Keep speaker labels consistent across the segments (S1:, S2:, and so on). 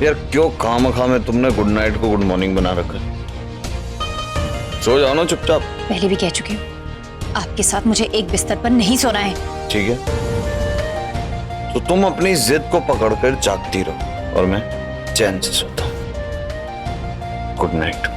S1: यार क्यों खामखा में तुमने गुड नाइट को गुड मॉर्निंग बना रखा है? सो जाओ ना चुपचाप।
S2: पहले भी कह चुकी हूँ, आपके साथ मुझे एक बिस्तर पर नहीं सोना है।
S1: ठीक है, तो तुम अपनी जिद को पकड़कर जागती रहो और मैं चैन से सोता हूँ। Good night.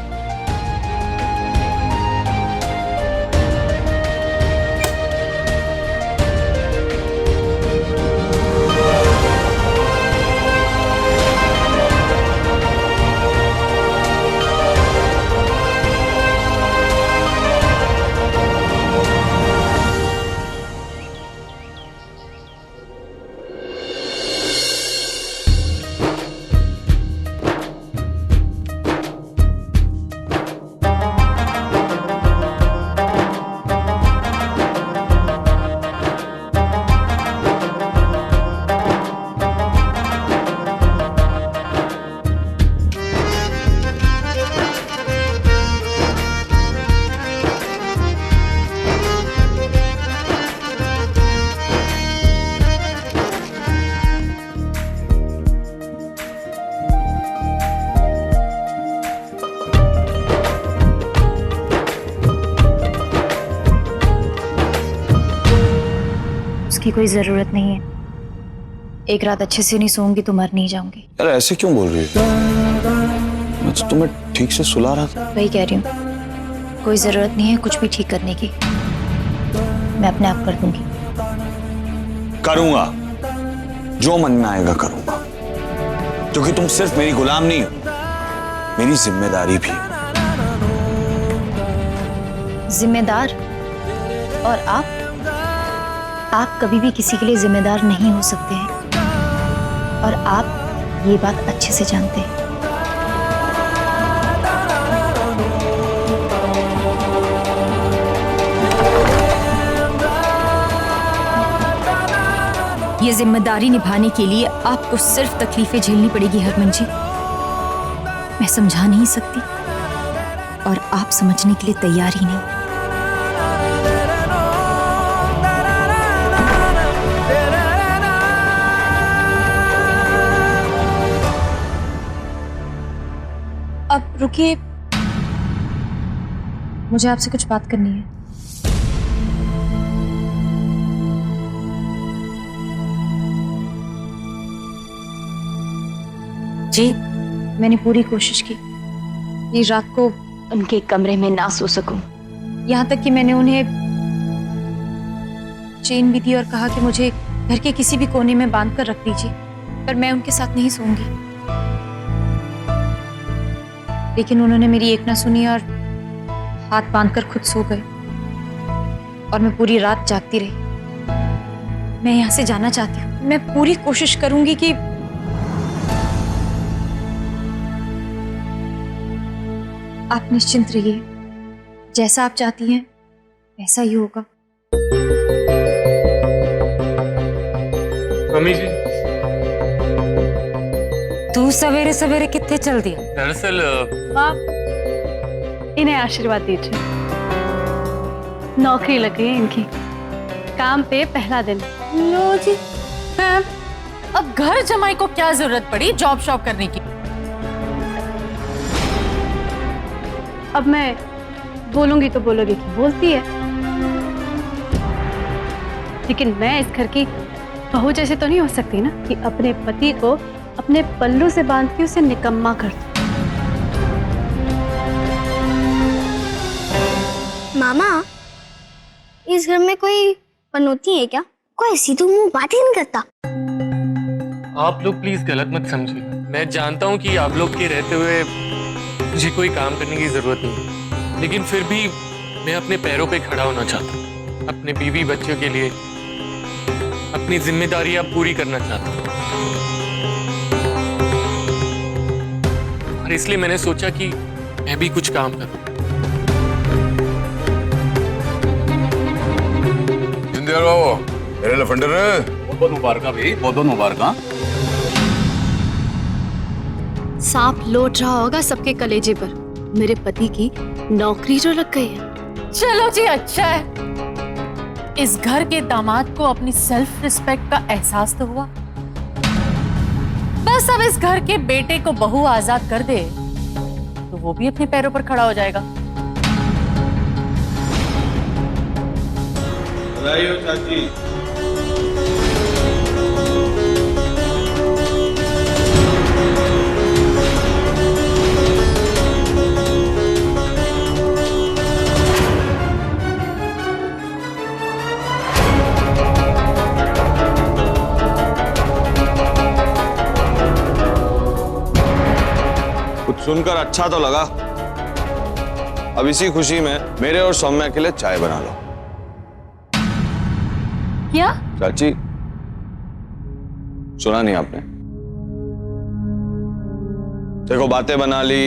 S2: की कोई जरूरत नहीं है। एक रात अच्छे से नहीं सोऊंगी तो मर नहीं जाऊंगी।
S1: यार ऐसे क्यों बोल रही हो? मैं तो तुम्हें ठीक से सुला रहा था।
S2: वही कह रही हूँ, कोई जरूरत नहीं है कुछ भी ठीक करने की। मैं अपने आप कर दूंगी।
S1: करूंगा, जो मन में आएगा करूंगा, क्योंकि तुम सिर्फ मेरी गुलाम नहीं हो, मेरी जिम्मेदारी भी।
S2: जिम्मेदार? और आप कभी भी किसी के लिए जिम्मेदार नहीं हो सकते हैं, और आप ये बात अच्छे से जानते हैं। ये जिम्मेदारी निभाने के लिए आपको सिर्फ तकलीफें झेलनी पड़ेगी हरमन जी। मैं समझा नहीं सकती और आप समझने के लिए तैयार ही नहीं। अब रुकिए, मुझे आपसे कुछ बात करनी है। जी, मैंने पूरी कोशिश की ये रात को उनके कमरे में ना सो सकूं। यहाँ तक कि मैंने उन्हें चेन भी दी और कहा कि मुझे घर के किसी भी कोने में बांध कर रख दीजिए, पर मैं उनके साथ नहीं सोऊंगी। लेकिन उन्होंने मेरी एक ना सुनी और हाथ बांधकर खुद सो गए, और मैं पूरी रात जागती रही। मैं यहाँ से जाना चाहती हूँ। मैं पूरी कोशिश करूंगी कि आप निश्चिंत रहिए, जैसा आप चाहती हैं वैसा ही होगा।
S3: मम्मी जी,
S4: तू सवेरे सवेरे कितने चल दिया?
S3: दरअसल
S5: माँ, इन्हें आशीर्वाद दीजिए। नौकरी लग गई है इनकी, काम पे पहला दिन।
S4: लो जी। मैम, अब घर जमाई को क्या जरूरत पड़ी जॉब शॉप करने की?
S5: अब मैं बोलूंगी तो बोलोगे कि बोलती है, लेकिन मैं इस घर की बहू जैसे तो नहीं हो सकती ना कि अपने पति को अपने पल्लू से बांध के उसे निकम्मा कर दूं।
S6: मामा, इस घर में कोई पनौती है क्या? कोई सीधू मुंह बात ही नहीं करता।
S3: आप लोग प्लीज गलत मत समझिए। मैं जानता हूँ कि आप लोग के रहते हुए मुझे कोई काम करने की जरूरत नहीं, लेकिन फिर भी मैं अपने पैरों पे खड़ा होना चाहता हूँ। अपने बीवी बच्चों के लिए अपनी जिम्मेदारियां पूरी करना चाहता हूँ, और इसलिए मैंने सोचा कि मैं भी कुछ काम करूं।
S7: मेरे लफंडर बहुत मुबारक भाई, बहुत मुबारक।
S5: सांप लौट रहा होगा सबके कलेजे पर। मेरे पति की नौकरी जो लग गई है।
S4: चलो जी, अच्छा है। इस घर के दामाद को अपनी सेल्फ रिस्पेक्ट का एहसास तो हुआ। बस अब इस घर के बेटे को बहू आजाद कर दे तो वो भी अपने पैरों पर खड़ा हो जाएगा।
S1: बधाई हो चाची। कुछ सुनकर अच्छा तो लगा। अब इसी खुशी में मेरे और सौम्या के लिए चाय बना लो।
S4: क्या?
S1: चाची, सुना नहीं आपने? देखो, बातें बना ली,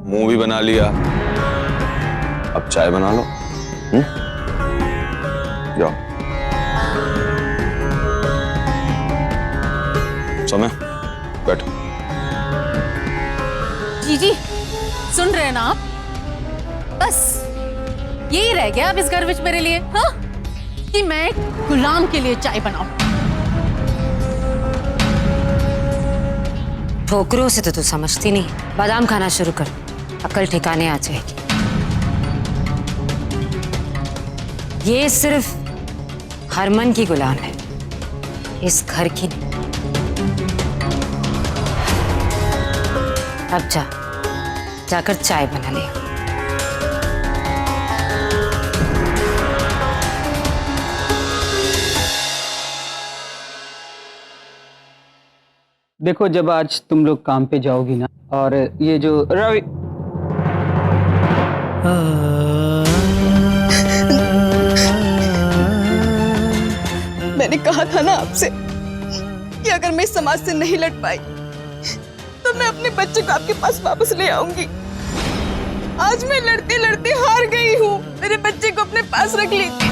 S1: मुंह भी बना लिया, अब चाय बना लो। जाओ। सौम्या, बैठो।
S4: जी सुन रहे हैं ना आप? बस यही रह गया अब इस घर में मेरे लिए, हाँ, कि मैं गुलाम के लिए चाय बनाऊं।
S8: ठोकरों से तो तू समझती नहीं। बादाम खाना शुरू कर, अकल ठिकाने आ जाएगी। ये सिर्फ हरमन की गुलाम है, इस घर की नहीं। अब जाकर चाय बना ले।
S9: देखो, जब आज तुम लोग काम पे जाओगी ना, और ये जो रवि
S10: मैंने कहा था ना आपसे कि अगर मैं इस समाज से नहीं लड़ पाई तो मैं अपने बच्चे को आपके पास वापस ले आऊंगी। आज मैं लड़ते लड़ते हार गई हूँ। मेरे बच्चे को अपने पास रख लीजिए।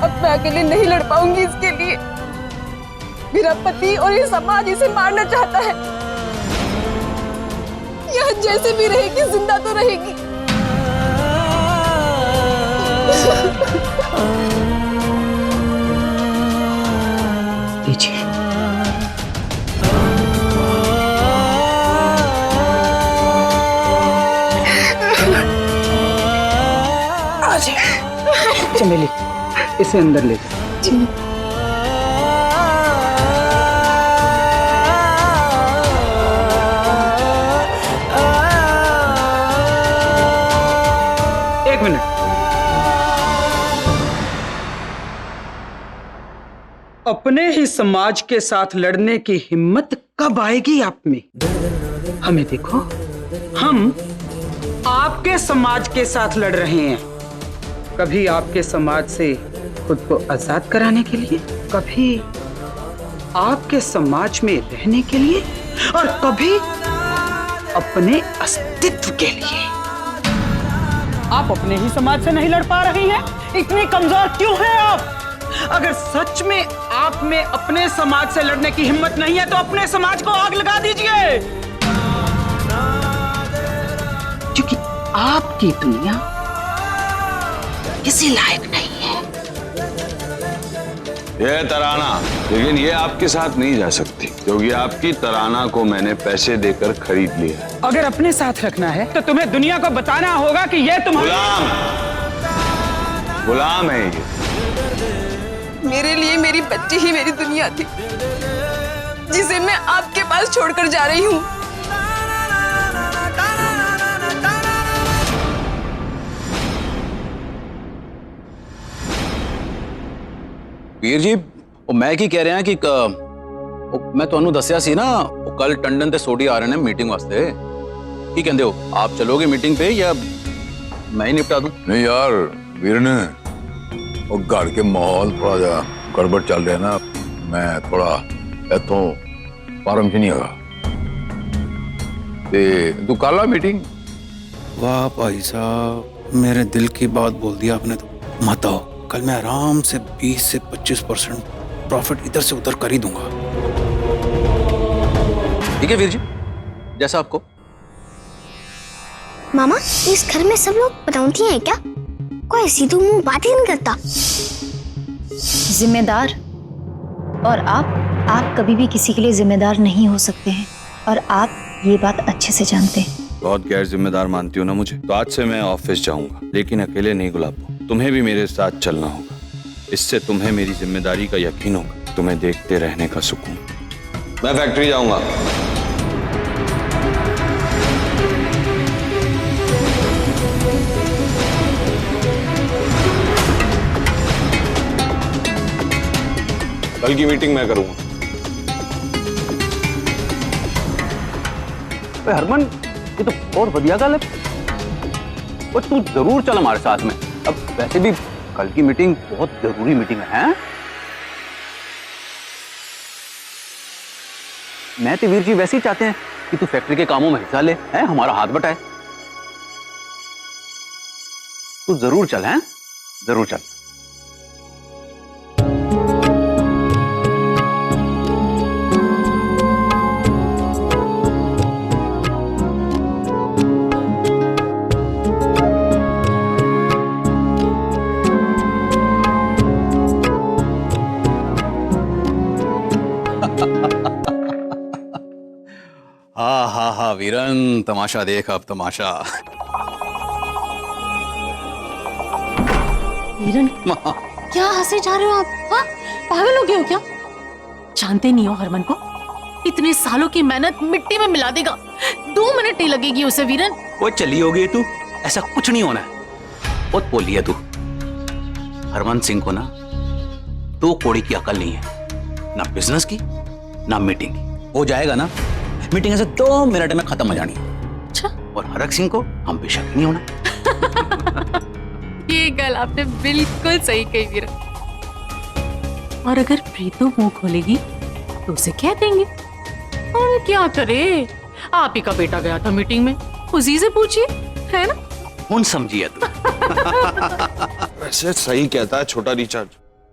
S10: अब मैं अकेले नहीं लड़ पाऊंगी इसके लिए। मेरा पति और ये समाज इसे मारना चाहता है। यह जैसे भी रहेगी, जिंदा तो रहेगी।
S9: लीजिए। चमेली, इसे अंदर ले जाओ। एक मिनट। अपने ही समाज के साथ लड़ने की हिम्मत कब आएगी आप में? हमें देखो, हम आपके समाज के साथ लड़ रहे हैं। कभी आपके समाज से खुद को आजाद कराने के लिए, कभी आपके समाज में रहने के लिए, और कभी अपने अस्तित्व के लिए। आप अपने ही समाज से नहीं लड़ पा रही हैं? इतनी कमजोर क्यों हैं आप? अगर सच में आप में अपने समाज से लड़ने की हिम्मत नहीं है तो अपने समाज को आग लगा दीजिए, क्योंकि आपकी दुनिया किसी लायक नहीं है।
S1: ये तराना, लेकिन ये आपके साथ नहीं जा सकती, क्योंकि आपकी तराना को मैंने पैसे देकर खरीद लिया है।
S9: अगर अपने साथ रखना है तो तुम्हें दुनिया को बताना होगा कि ये तुम्हारा
S1: गुलाम है। ये
S10: मेरे लिए मेरी बच्ची ही मेरी दुनिया थी, जिसे मैं आपके पास छोड़कर जा रही हूँ।
S7: वीर जी, मैं की कह रहा कि मैं ਤੁਹਾਨੂੰ ਦੱਸਿਆ ਸੀ ਨਾ, कल टंडन ते सोडी आ रहे हैं मीटिंग वास्ते। की कहते हो, आप चलोगे मीटिंग पे या मैं ही निपटा दूं?
S11: नहीं यार वीर ने, और घर के माहौल थोड़ा जा गड़बड़ चल रहा है ना, मैं थोड़ा इतों फार्म च नहीं है। तू कर ला मीटिंग।
S12: वाह भाई साहब, मेरे दिल की बात बोल दिया आपने तो। मत आओ, कल मैं आराम से 20 से 25% प्रॉफिट इधर से उधर कर ही दूंगा।
S7: ठीक है वीर जी, जैसा आपको।
S6: मामा, इस घर में सब लोग पनौती हैं क्या? कोई सीधू मुंह बात ही नहीं करता।
S2: जिम्मेदार और आप कभी भी किसी के लिए जिम्मेदार नहीं हो सकते हैं और आप ये बात अच्छे से जानते हैं।
S1: बहुत गैर जिम्मेदार मानती हो ना मुझे, तो आज से मैं ऑफिस जाऊंगा, लेकिन अकेले नहीं गुलाबो, तुम्हें भी मेरे साथ चलना होगा। इससे तुम्हें मेरी जिम्मेदारी का यकीन होगा, तुम्हें देखते रहने का सुकून। मैं फैक्ट्री जाऊंगा। कल की मीटिंग मैं करूंगा।
S7: हरमन, ये तो बहुत बढ़िया गल है। और तू जरूर चल हमारे साथ में। अब वैसे भी कल की मीटिंग बहुत जरूरी मीटिंग है। मैं तो वीर जी वैसे ही चाहते हैं कि तू फैक्ट्री के कामों में हिस्सा ले, है हमारा हाथ बटाए। तू जरूर चल, है जरूर चल। हाँ वीरन, तमाशा देख अब तमाशा।
S4: वीरन, क्या हंसे जा रहे हो आप? हाँ, पागल हो गए हो क्या? जानते नहीं हो हरमन को? इतने सालों की मेहनत मिट्टी में मिला देगा। 2 मिनट नहीं लगेगी उसे वीरन।
S7: वो चली होगी तू, ऐसा कुछ नहीं होना है। बहुत बोली है तू। हरमन सिंह को ना 2 कौड़ी की अकल नहीं है, ना बिजनेस की ना मीटिंग की। हो जाएगा ना, मीटिंग ऐसे 2 मिनट में खत्म हो जानी है।
S4: अच्छा।
S7: और हरक सिंह को हम बेशक नहीं होना।
S4: ये गल आपने बिल्कुल सही कही वीरन। और अगर प्रीतो मुंह खोलेगी तो उसे कह देंगे। हम क्या करे, आप ही का बेटा गया था मीटिंग में, उसी से पूछिए, है ना?
S7: कौन समझिए तू?
S1: वैसे सही कहता है छोटा रिचार्ज,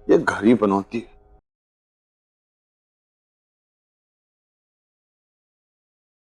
S1: ये घर ही बनौती है।